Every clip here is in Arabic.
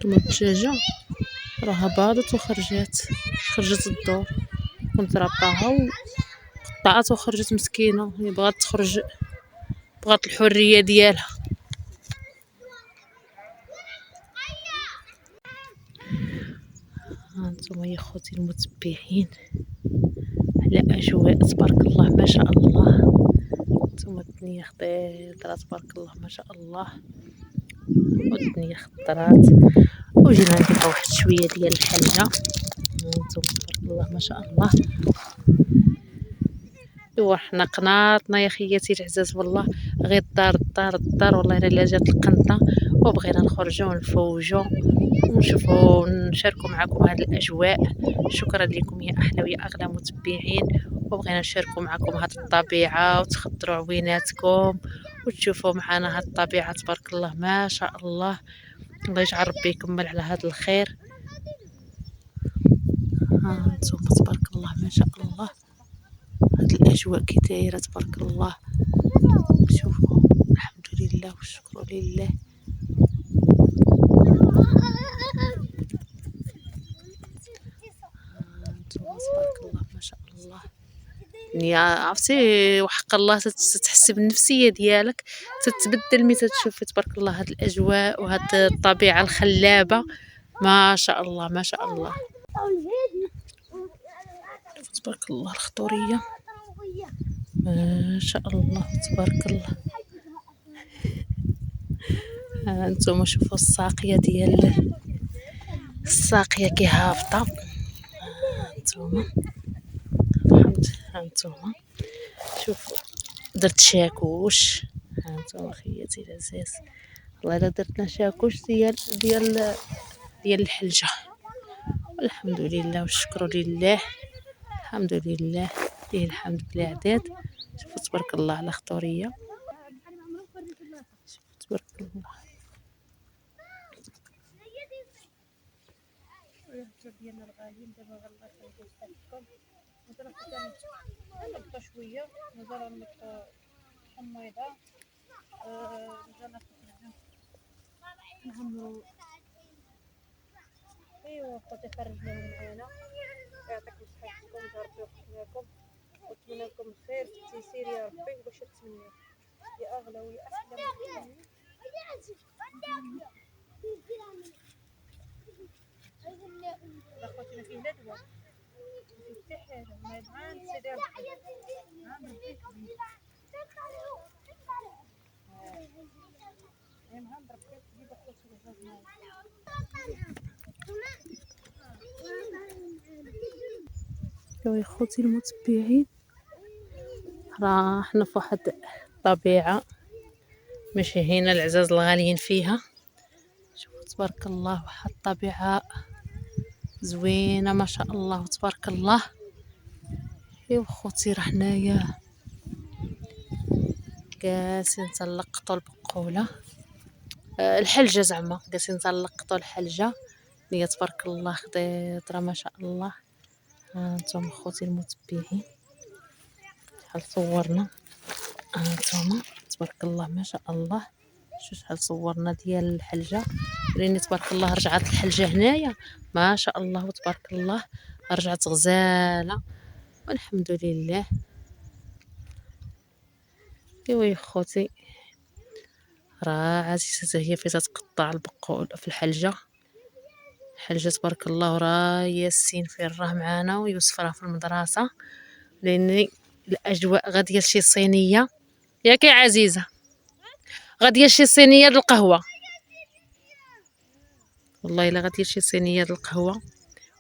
هانتوما الدجاجة راها باضت خرجت الدور، كنت رابطاها وقطعت وخرجت مسكينة، هي بغات تخرج، بغات الحرية ديالها. هانتوما يا خوتي المتبعين على اجواء تبارك الله ما شاء الله. هانتوما الدنيا خضيرة تبارك الله ما شاء الله، والدنيا خضرات، وجينا نديرها واحد شويه ديال الحلة. هانتوما تبارك الله ما شاء الله. ايوا حنا قناطنا يا خياتي العزاز والله، غير الدار والله الا جات القنطه وبغينا نخرجوا ونفوجوا ونشوفوا ونشاركوا معكم هذه الاجواء. شكرا لكم يا احلى ويا اغلى متبعين، وبغينا نشاركوا معكم هذه الطبيعه وتخضروا عويناتكم وتشوفوا معنا هذه الطبيعه تبارك الله ما شاء الله. الله يجعل ربي يكمل على هذا الخير. ها انتم تبارك الله ما شاء الله، هاد الاجواء كي دايره تبارك الله. شوفوا الحمد لله والشكر لله. انتم تبارك الله ما شاء الله. يا عرفتي وحق الله تتحسي بالنفسيه ديالك تتبدل ملي تشوفي تبارك الله هاد الاجواء وهاد الطبيعه الخلابه ما شاء الله ما شاء الله. تبارك الله الخضوريه ما شاء الله تبارك الله. ها انتم شوفوا الساقيه ديال الساقيه كي هابطه. هانتوما هانتوما شوفوا درت شاكوش. هانتوما خياتي العزاز والله الا درتنا شاكوش ديال الحلجه. الحمد لله والشكر لله. الحمد لله ليه الحمد بلا عداد. شوفوا تبارك الله على خضوريه، شوفوا تبارك الله. ديالنا الغاليين دابا الله يسعدكم. مازال نبقى شويه، مازال نبقى حميضه، مازال نهمرو. ايوا خوتي خرجناهم معانا، يعطيكم صحتكم ويا ربي يوفق لكم ونتمنى لكم الخير في التيسير يا ربي. واش تتمنوا يا اغلى ويا احلى لا خوتي ما فيه لا دواء ما فيه حتى حاجه، ما يبغى سيدي ربي يا خوتي المتبعين. راه حنا فواحد الطبيعه ماشي هنا العزاز الغاليين فيها. شوفوا تبارك الله واحد الطبيعه زوينه ما شاء الله تبارك الله. ايوا خوتي راه حنايا جالسين تنلقطوا البقوله، الحلجه زعما جالسين تنلقطوا الحلجه اللي تبارك الله خضيره ما شاء الله. ها انتم خوتي المتبعين شحال صورنا. ها انتم تبارك الله ما شاء الله. شحال صورنا ديال الحلجه، لاني تبارك الله رجعت الحلجه هنايا ما شاء الله وتبارك الله رجعت غزاله والحمد لله. ايوا يا خوتي راه عزيزة هي فين تتقطع البقول في الحلجه تبارك الله. وراه ياسين فين راه معانا ويوسف راه في المدرسه، لان الاجواء غاديه شي صينيه ياك يا عزيزه، غاديه شي صينيه د القهوه والله الا غاديه شي صينيه د القهوه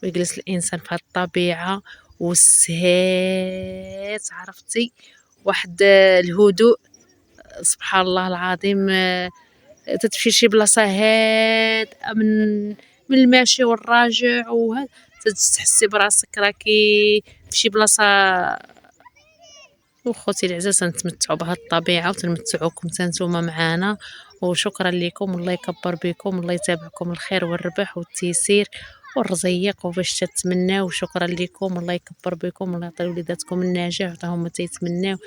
ويجلس الانسان في هاد الطبيعه والسهات عرفتي واحد الهدوء سبحان الله العظيم. تتمشي شي بلاصه هادئه من الماشي والراجع وهذا تحسي براسك راكي في شي بلاصه. وخوتي العزاز نتمتعوا بهاد الطبيعه وتنمتعوكم نتوما معانا. وشكرا لكم والله يكبر بكم والله يتابعكم الخير والربح والتيسير والرزيق وباش تتمناو. شكرا لكم والله يكبر بكم والله يعطي وليداتكم النجاح وحتى هما تيتمناو.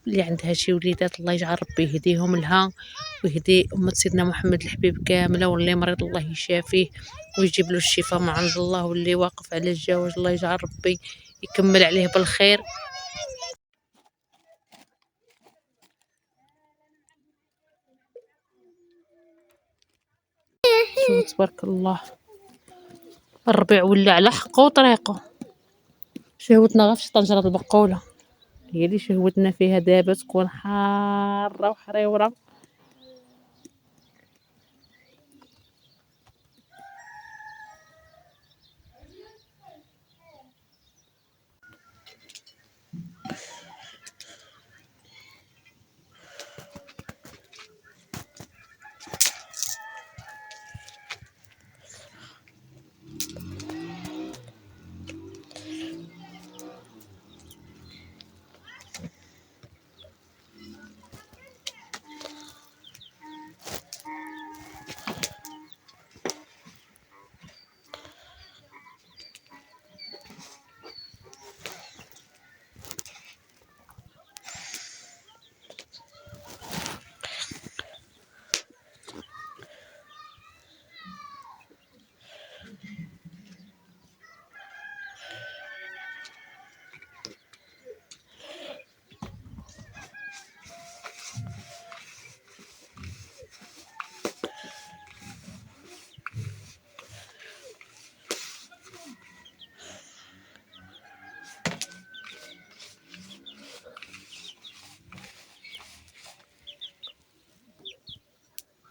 اللي عندها شي وليدات الله يجعل ربي يهديهم لها ويهدي أمة سيدنا محمد الحبيب كاملة، واللي مريض الله يشافيه ويجيب له الشفاء من عند الله، واللي واقف على الجواز الله يجعل ربي يكمل عليه بالخير. شوفوا تبارك الله الربيع ولا على حقه وطريقه. شهوتنا غير في طنجرة البقولة، هي اللي شهوتنا فيها دابا تكون حارة وحريورة.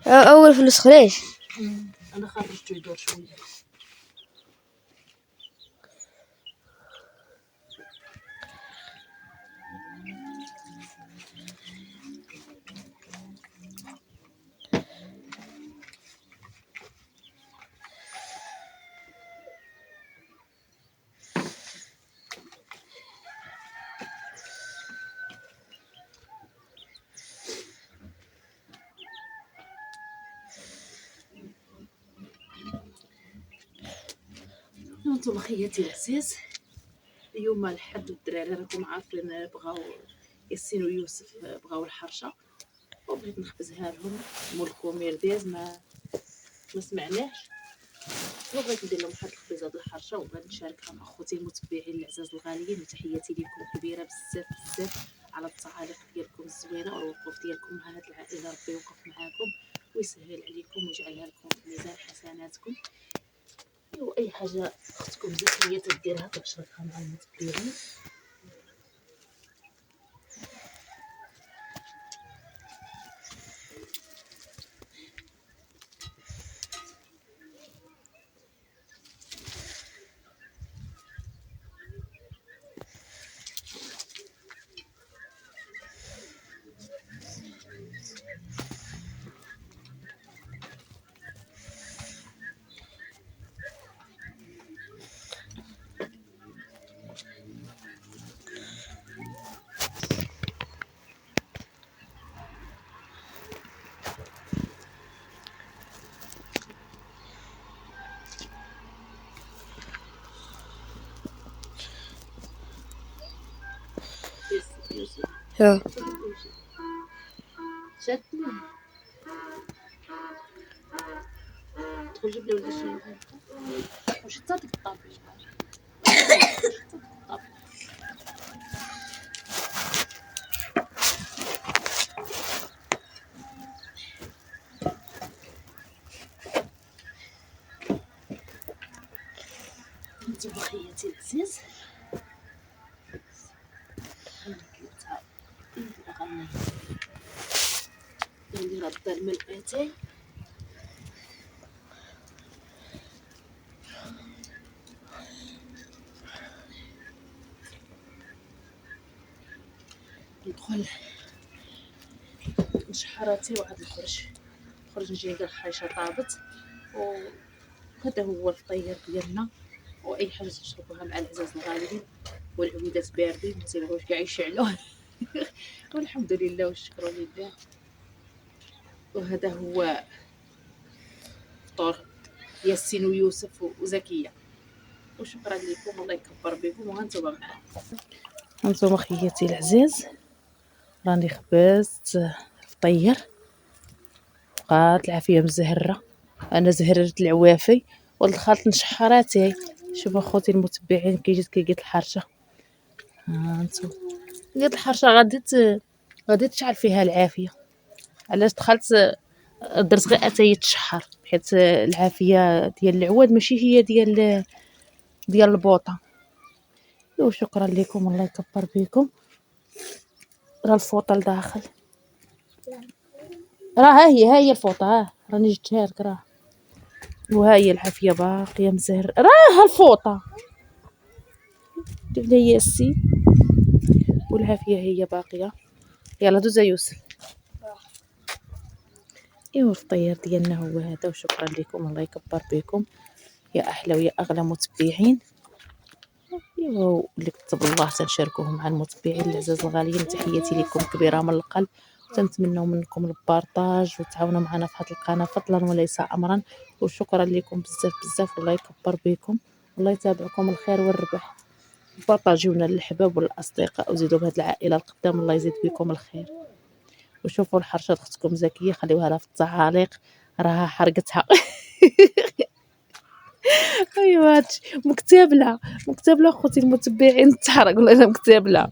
أول فلوس خليش. أنا خرجته يدور شوية. انتم خياتي العزاز، اليوم الحد والدراري راكم عارفين بغاو ياسين ويوسف بغاو الحرشه، وبغيت نخبزها لهم. مول الكومير داز ما سمعناش، وبغيت ندير لهم واحد الخبيزه د الحرشه، وبغيت نشاركها مع خوتي المتبعين العزاز الغاليين. وتحياتي لكم كبيره بزاف بزاف على التعاليق ديالكم الزوينه والوقوف ديالكم مع هاد العائله. ربي يوقف معاكم ويسهل عليكم ويجعلها لكم في ميزان حسناتكم. واي حاجه اختكم زكيه تديرها تبشركها مع المتبعين. شدني تدخل جيب لي ولا شي واش حتى ديك الطابي انتم بخياتي العزيز. اللي رد الملقاتي ندخل نشحراتي وعاد نخرج نجي نلقى الخايشه طابت. وهذا هو الفطير ديالنا، واي حاجه تشربوها مع العزاز الغاليين. والعويدات باردين ما تيبغيوش كاع يشعلوه. والحمد لله والشكر لله. وهذا هو فطور ياسين ويوسف وزكيه. وشكرا لكم، الله يكبر بكم. وهانتوما معانا، هانتوما خياتي العزاز، راني خبزت فطير بقات العافيه مزهره. انا زهررت العوافي ودخلت نشحراتي. شوفوا اخوتي المتبعين كي جيت كي قلت الحرشه، ها انتم قلت الحرشه غادي تشعل فيها العافيه. علاش دخلت درت غير اتاي تشحر، حيت العافيه ديال العواد ماشي هي ديال البوطه. وشكرا لكم، الله يكبر بكم. راه الفوطه لداخل، راه ها هي الفوطه، راني جبتها لك، راه وها هي العافيه باقيه مزهر، راه الفوطه اللي هي السي والعافيه هي باقيه. يلا دوز يوسف. ايوا الفطير ديالنا هو هذا، وشكرا لكم، الله يكبر بكم يا احلى ويا اغلى متبعين. ايوا اللي كتب الله تنشاركوه مع المتبعين العزاز الغاليين. تحياتي لكم كبيره من القلب، تنتمنوا منكم البارطاج وتعاونوا معنا في هذه القناه فضلا وليس امرا. وشكرا لكم بزاف بزاف، الله يكبر بكم، الله يتابعكم الخير والربح. بارطاجيونا للحباب والاصدقاء وزيدوا بهذه العائله القدام، الله يزيد بكم الخير. وشوفوا الحرشه اختكم زكيه، خليوها لها في التعاليق، راها حرقتها. ايوا هادشي مكتوب لها اخوتي المتبعين، تحرق ولا مكتوب لها.